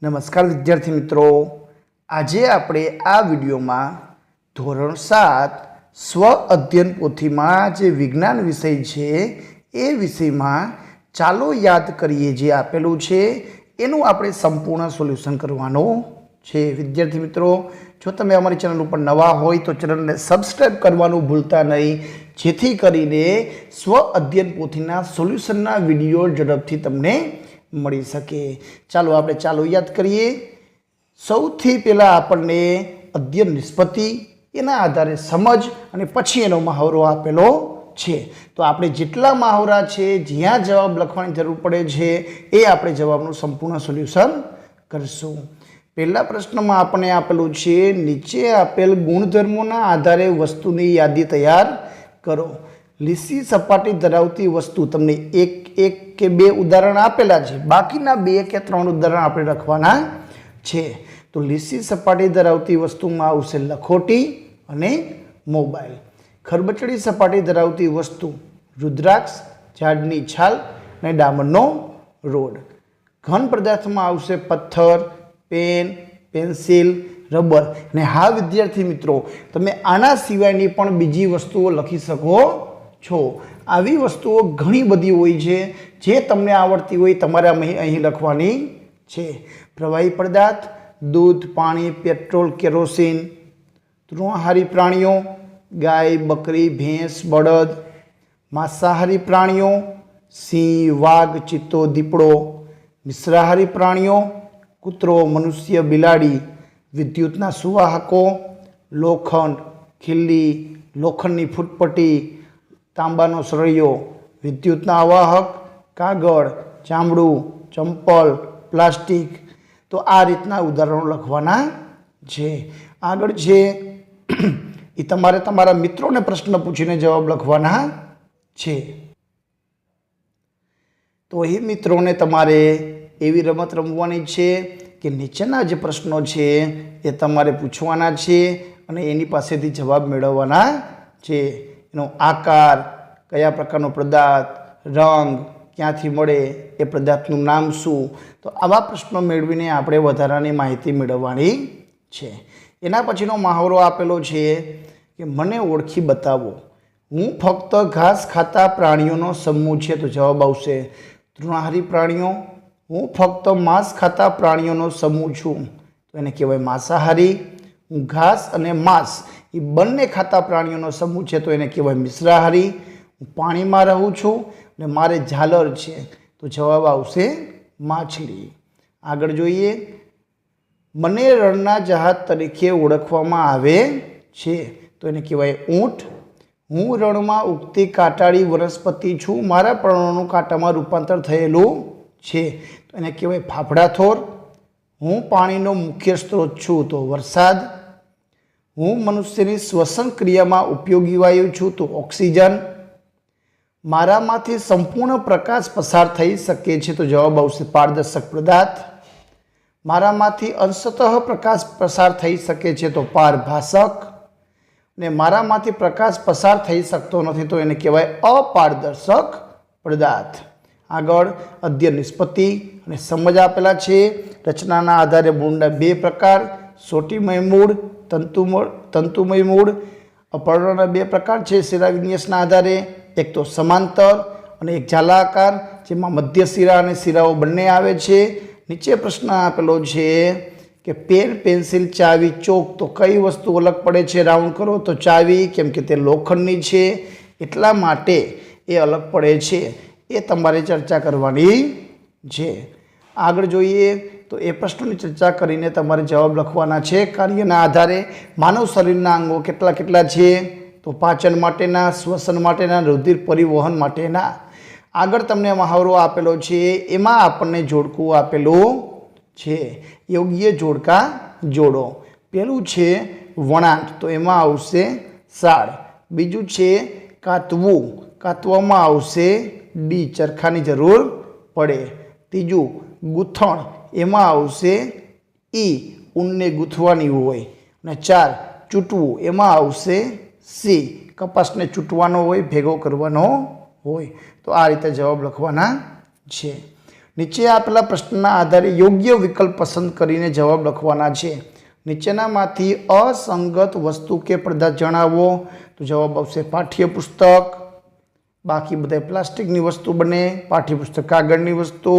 નમસ્કાર વિદ્યાર્થી મિત્રો, આજે આપણે આ વિડીયોમાં ધોરણ 7 સ્વ અધ્યયન પોથીમાં જે વિજ્ઞાન વિષય છે એ વિષયમાં ચાલો યાદ કરીએ જે આપેલું છે એનું આપણે સંપૂર્ણ સોલ્યુશન કરવાનું છે। વિદ્યાર્થી મિત્રો, જો તમે અમારી ચેનલ ઉપર નવા હોય તો ચેનલને સબસ્ક્રાઈબ કરવાનું ભૂલતા નહીં, જેથી કરીને સ્વ અધ્યયન પોથીના સોલ્યુશનના વિડીયો ઝડપથી તમને મળી શકે। ચાલો આપણે ચાલો યાદ કરીએ। સૌથી પહેલાં આપણને અધ્યયન નિષ્પત્તિ, એના આધારે સમજ અને પછી એનો મહાવરો આપેલો છે। તો આપણે જેટલા મહાવરા છે, જ્યાં જવાબ લખવાની જરૂર પડે છે એ આપણે જવાબનું સંપૂર્ણ સોલ્યુશન કરીશું। પહેલા પ્રશ્નમાં આપણને આપેલું છે, નીચે આપેલ ગુણધર્મોના આધારે વસ્તુની યાદી તૈયાર કરો। લીસી સપાટી ધરાવતી વસ્તુ, તમને એક કે બે ઉદાહરણ આપેલા છે, બાકીના 2 કે 3 ઉદાહરણ આપણે લખવાના છે। તો લીસી સપાટી ધરાવતી વસ્તુમાં આવશે લખોટી અને મોબાઈલ। ખરબચડી સપાટી ધરાવતી વસ્તુ, રુદ્રાક્ષ, ઝાડની છાલ અને ડામરનો રોડ। ઘન પદાર્થમાં આવશે પથ્થર, પેન, પેન્સિલ, રબર। અને હા વિદ્યાર્થી મિત્રો, તમે આના સિવાયની પણ બીજી વસ્તુઓ લખી શકો છો। આવી વસ્તુઓ ઘણી બધી હોય છે, જે તમને આવડતી હોય તમારે અહીં લખવાની છે। પ્રવાહી પદાર્થ, દૂધ, પાણી, પેટ્રોલ, કેરોસીન। તૃણાહારી પ્રાણીઓ, ગાય, બકરી, ભેંસ, બળદ। માંસાહારી પ્રાણીઓ, સિંહ, વાઘ, ચિત્તો, દીપડો। મિશ્રાહારી પ્રાણીઓ, કૂતરો, મનુષ્ય, બિલાડી। વિદ્યુતના સુવાહકો, લોખંડ, ખીલ્લી, લોખંડની ફૂટપટ્ટી, તાંબાનો સળિયો। વિદ્યુતના અવાહક, કાગળ, ચામડું, ચંપલ, પ્લાસ્ટિક। તો આ રીતના ઉદાહરણો લખવાના છે। આગળ છે એ તમારે તમારા મિત્રોને પ્રશ્ન પૂછીને જવાબ લખવાના છે। તો એ મિત્રોને તમારે એવી રમત રમવાની છે કે નીચેના જે પ્રશ્નો છે એ તમારે પૂછવાના છે અને એની પાસેથી જવાબ મેળવવાના છે। એનો આકાર, કયા પ્રકારનો પદાર્થ, રંગ, ક્યાંથી મળે, એ પદાર્થનું નામ શું। તો આવા પ્રશ્નો મેળવીને આપણે વધારાની માહિતી મેળવવાની છે। એના પછીનો મહાવરો આપેલો છે કે મને ઓળખી બતાવો। હું ફક્ત ઘાસ ખાતા પ્રાણીઓનો સમૂહ છે। તો જવાબ આવશે તૃણાહારી પ્રાણીઓ। હું ફક્ત માંસ ખાતા પ્રાણીઓનો સમૂહ છું, તો એને કહેવાય માંસાહારી। હું ઘાસ અને માંસ એ બંને ખાતા પ્રાણીઓનો સમૂહ છે, તો એને કહેવાય મિશ્રાહારી। હું પાણીમાં રહું છું અને મારે ઝાલર છે, તો જવાબ આવશે માછલી। આગળ જોઈએ, મને રણના જહાજ તરીકે ઓળખવામાં આવે છે, તો એને કહેવાય ઊંટ। હું રણમાં ઉગતી કાંટાળી વનસ્પતિ છું, મારા પર્ણોનું કાંટામાં રૂપાંતર થયેલું છે, તો એને કહેવાય ફાફડાથોર। હું પાણીનો મુખ્ય સ્ત્રોત છું, તો વરસાદ। હું મનુષ્યની શ્વસન ક્રિયામાં ઉપયોગી વાયુ છું, તો ઓક્સિજન। મારામાંથી સંપૂર્ણ પ્રકાશ પસાર થઈ શકે છે, તો જવાબ આવશે પારદર્શક પદાર્થ। મારામાંથી અંશતઃ પ્રકાશ પસાર થઈ શકે છે, તો પારભાષક। ને મારામાંથી પ્રકાશ પસાર થઈ શકતો નથી, તો એને કહેવાય અપારદર્શક પદાર્થ। આગળ અધ્યયન નિષ્પત્તિ અને સમજ આપેલા છે। રચનાના આધારે મૂળના 2 પ્રકાર, સોટીમય મૂળ, તંતુમય મૂળ। પર્ણના 2 પ્રકાર છે શિરા વિન્યાસના આધારે, એક તો સમાંતર અને એક ઝાલાકાર, જેમાં મધ્ય શિરા અને શિરાઓ બંને આવે છે। નીચે પ્રશ્ન આપેલો છે કે પેન, પેન્સિલ, ચાવી, ચોક, તો કઈ વસ્તુ અલગ પડે છે? રાઉન્ડ કરો તો ચાવી, કેમ કે તે લોખંડની છે એટલા માટે એ અલગ પડે છે, એ તમારે ચર્ચા કરવાની છે। આગળ જોઈએ તો એ પ્રશ્નોની ચર્ચા કરીને તમારે જવાબ લખવાના છે। કાર્યના આધારે માનવ શરીરના અંગો કેટલા છે? તો પાચન માટેના, શ્વસન માટેના, રુધિર પરિવહન માટેના। આગળ તમને મહાવરો આપેલો છે, એમાં આપણને જોડકું આપેલું છે, યોગ્ય જોડકા જોડો। પહેલું છે વણાટ, તો એમાં આવશે સાળ। બીજું છે કાતવું, કાતવામાં આવશે ડી, ચરખાની જરૂર પડે। ત્રીજું ગૂંથણ, એમાં આવશે ઈ, ઊનને ગૂંથવાની હોય। અને 4 ચૂંટવું, એમાં આવશે સી, કપાસને ચૂંટવાનો હોય, ભેગો કરવાનો હોય। તો આ રીતે જવાબ લખવાના છે। નીચે આપેલા પ્રશ્નના આધારે યોગ્ય વિકલ્પ પસંદ કરીને જવાબ લખવાના છે। નીચેનામાંથી અસંગત વસ્તુ કે પદાર્થ જણાવો। તો જવાબ આવશે પાઠ્યપુસ્તક, બાકી બધા પ્લાસ્ટિકની વસ્તુ બને, પાઠ્યપુસ્તક કાગળની વસ્તુ।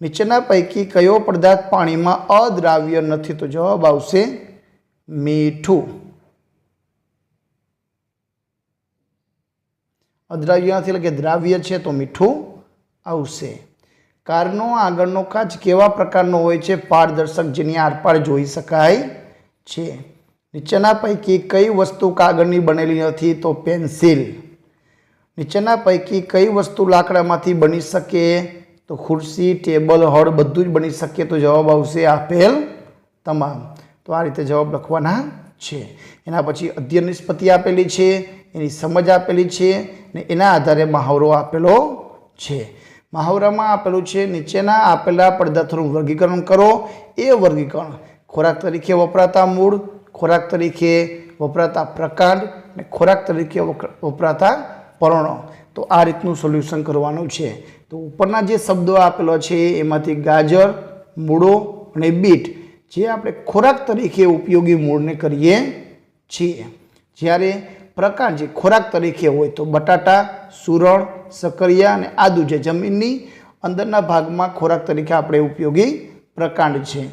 નીચેના પૈકી કયો પદાર્થ પાણીમાં અદ્રાવ્ય નથી? તો જવાબ આવશે મીઠું। અદ્રાવ્ય નથી એટલે કે દ્રાવ્ય છે તો મીઠું આવશે। કારનો આગળનો કાચ કેવા પ્રકારનો હોય છે? પારદર્શક, જેની આરપાર જોઈ શકાય છે। નીચેના પૈકી કઈ વસ્તુ કાગળની બનેલી નથી? તો પેન્સિલ। નીચેના પૈકી કઈ વસ્તુ લાકડામાંથી બની શકે? તો ખુરશી, ટેબલ, હળ બધું જ બની શકે। તો જવાબ આવશે આપેલ તમામ। તો આ રીતે જવાબ લખવાના છે। એના પછી અધ્યયન નિષ્પત્તિ આપેલી છે, એની સમજ આપેલી છે ને એના આધારે મહાવરો આપેલો છે। મહાવરામાં આપેલું છે નીચેના આપેલા પદાર્થોનું વર્ગીકરણ કરો। એ વર્ગીકરણ ખોરાક તરીકે વપરાતા મૂળ, ખોરાક તરીકે વપરાતા પ્રકાંડ અને ખોરાક તરીકે વપરાતા પર્ણો। તો આ રીતનું સોલ્યુશન કરવાનું છે। તો ઉપરના જે શબ્દો આપેલો છે એમાંથી ગાજર, મૂળો અને બીટ જે આપણે ખોરાક તરીકે ઉપયોગી મૂળને કરીએ છીએ, જ્યારે પ્રકાંડ જે ખોરાક તરીકે હોય તો બટાટા, સુરણ, સકરિયા અને આદુ જે જમીનની અંદરના ભાગમાં ખોરાક તરીકે આપણે ઉપયોગી પ્રકાંડ છે।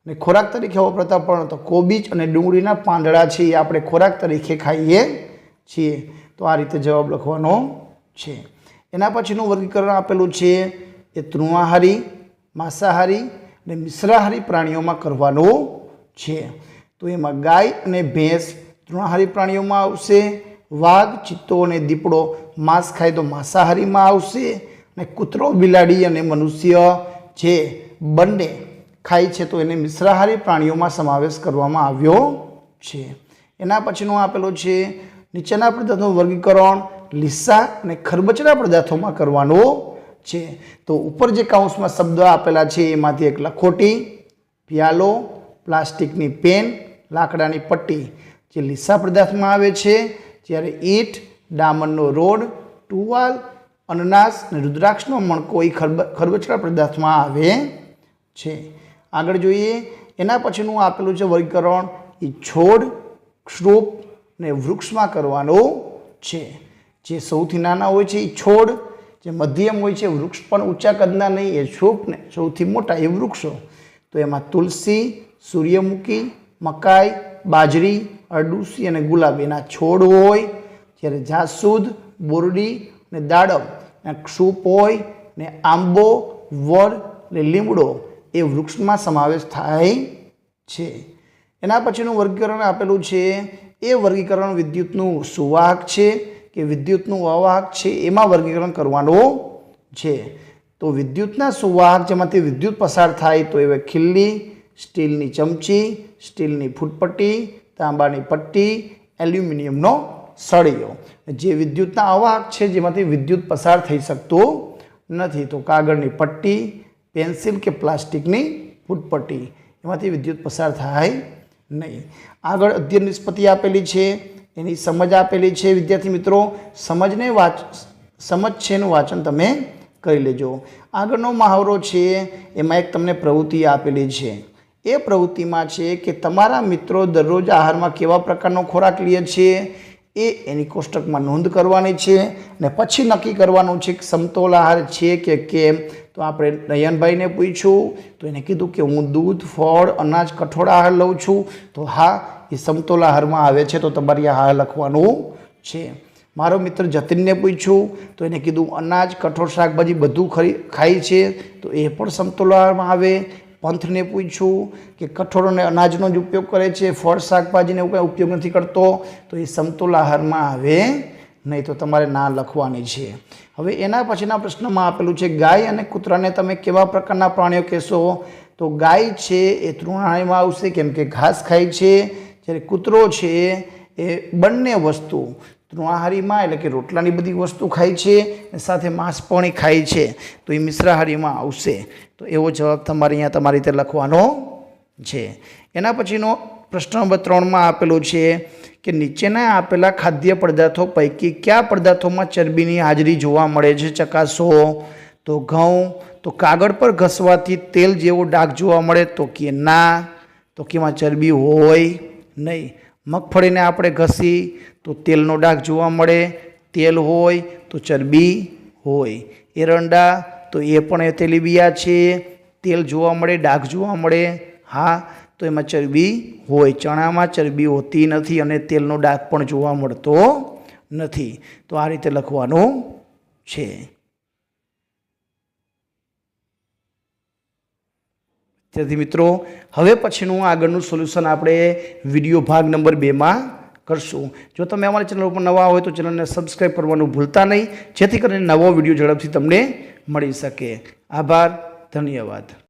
અને ખોરાક તરીકે વપરાતા પણ તો કોબીજ અને ડુંગળીના પાંદડા છે એ આપણે ખોરાક તરીકે ખાઈએ છીએ। તો આ રીતે જવાબ લખવાનો છે। એના પછીનું વર્ગીકરણ આપેલું છે એ તૃણાહારી, માંસાહારી અને મિશ્રાહારી પ્રાણીઓમાં કરવાનું છે। તો એમાં ગાય અને ભેંસ તૃણાહારી પ્રાણીઓમાં આવશે, વાઘ, ચિત્તો અને દીપડો માંસ ખાય તો માંસાહારીમાં આવશે, અને કૂતરો, બિલાડી અને મનુષ્ય જે બંને ખાય છે તો એને મિશ્રાહારી પ્રાણીઓમાં સમાવેશ કરવામાં આવ્યો છે। એના પછીનું આપેલું છે નીચેના પદાર્થોનું વર્ગીકરણ લીસા અને ખરબચડા પદાર્થોમાં કરવાનું છે। તો ઉપર જે કાઉન્સમાં શબ્દો આપેલા છે એમાંથી એક લખોટી, પ્યાલો, પ્લાસ્ટિકની પેન, લાકડાની પટ્ટી જે લીસા પદાર્થમાં આવે છે, જ્યારે ઈંટ, ડામરનો રોડ, ટુવાલ, અનનાસ અને રુદ્રાક્ષનો મણકો એ ખરબચડા પદાર્થમાં આવે છે। આગળ જોઈએ એના પછીનું આપેલું છે વર્ગીકરણ એ છોડ, ક્ષુપ ને વૃક્ષમાં કરવાનું છે। જે સૌથી નાના હોય છે એ છોડ, જે મધ્યમ હોય છે વૃક્ષ પણ ઊંચા કદના નહીં એ છોડ, ને સૌથી મોટા એ વૃક્ષો। તો એમાં તુલસી, સૂર્યમુખી, મકાઈ, બાજરી, અરડુસી અને ગુલાબ એના છોડ હોય, જ્યારે જાસૂદ, બોરડી અને દાડમ ક્ષુપ હોય, ને આંબો, વડ અને લીમડો એ વૃક્ષમાં સમાવેશ થાય છે। એના પછીનું વર્ગીકરણ આપેલું છે એ વર્ગીકરણ વિદ્યુતનું સુવાહક છે કે વિદ્યુતનું અવાહક છે એમાં વર્ગીકરણ કરવાનું છે। તો વિદ્યુતના સુવાહક જેમાંથી વિદ્યુત પસાર થાય તો એવા ખિલ્લી, સ્ટીલની ચમચી, સ્ટીલની ફૂટપટ્ટી, તાંબાની પટ્ટી, એલ્યુમિનિયમનો સળિયો। જે વિદ્યુતના અવાહક છે જેમાંથી વિદ્યુત પસાર થઈ શકતું નથી તો કાગળની પટ્ટી, પેન્સિલ કે પ્લાસ્ટિકની ફૂટપટ્ટી એમાંથી વિદ્યુત પસાર થાય નહીં। આગળ અધ્યયન નિષ્પત્તિ આપેલી છે, એની સમજ આપેલી છે। વિદ્યાર્થી મિત્રો સમજ છે એનું વાંચન તમે કરી લેજો। આગળનો મહાવરો છે એમાં એક તમને પ્રવૃત્તિ આપેલી છે। એ પ્રવૃત્તિમાં છે કે તમારા મિત્રો દરરોજ આહારમાં કેવા પ્રકારનો ખોરાક લે છે એ એની કોષ્ટકમાં નોંધ કરવાની છે, અને પછી નક્કી કરવાનું છે કે સમતોલ આહાર છે કે કેમ। તો આપણે નયનભાઈને પૂછ્યું તો એને કીધું કે હું દૂધ, ફળ, અનાજ, કઠોળ આહાર લઉં છું। તો હા એ સમતોલ આહારમાં આવે છે, તો તમારે આ લખવાનું છે। મારો મિત્ર જતીનને પૂછ્યું તો એને કીધું અનાજ, કઠોળ, શાકભાજી બધું ખાય છે, તો એ પણ સમતોલ આહારમાં આવે। પંથને પૂછ્યું કે કઠોળ અને અનાજનો જ ઉપયોગ કરે છે, ફળ, શાકભાજીને એવું કંઈ ઉપયોગ નથી કરતો, તો એ સમતોલ આહારમાં આવે નહીં, તો તમારે ના લખવાની છે। હવે એના પછીના પ્રશ્નમાં આપેલું છે ગાય અને કૂતરાને તમે કેવા પ્રકારના પ્રાણીઓ કહેશો? તો ગાય છે એ તૃણાહારીમાં આવશે કેમ કે ઘાસ ખાય છે, જ્યારે કૂતરો છે એ બંને વસ્તુ તૃણાહારીમાં એટલે કે રોટલાની બધી વસ્તુ ખાય છે અને સાથે માંસ પણ ખાય છે, તો એ મિશ્રાહારીમાં આવશે। તો એવો જવાબ તમારે અહીંયા તમારી રીતે લખવાનો છે। એના પછીનો પ્રશ્ન નંબર 3માં આપેલો છે કે નીચેના આપેલા ખાદ્ય પદાર્થો પૈકી કયા પદાર્થોમાં ચરબીની હાજરી જોવા મળે છે? ચકાસો। તો ઘઉં, તો કાગળ પર ઘસવાથી તેલ જેવો ડાઘ જોવા મળે? તો કે ના, તો કે એમાં ચરબી હોય નહીં. મગફળીને આપણે ઘસી તો તેલનો ડાઘ જોવા મળે, તેલ હોય તો ચરબી હોય. એરંડા તો એ પણ તેલીબિયા છે, તેલ જોવા મળે, ડાઘ જોવા મળે? હા, તો એમાં ચરબી હોય. ચણામાં ચરબી હોતી નથી અને તેલનો ડાઘ પણ જોવા મળતો નથી. તો આ રીતે લખવાનું છે. તેથી મિત્રો હવે પછીનું આગળનું સોલ્યુશન આપણે વિડીયો ભાગ નંબર 2માં કરશું. જો તમે અમારી ચેનલ ઉપર નવા હોય તો ચેનલને સબસ્ક્રાઈબ કરવાનું ભૂલતા નહીં, જેથી કરીને નવો વિડીયો ઝડપથી તમને મળી શકે. આભાર, ધન્યવાદ.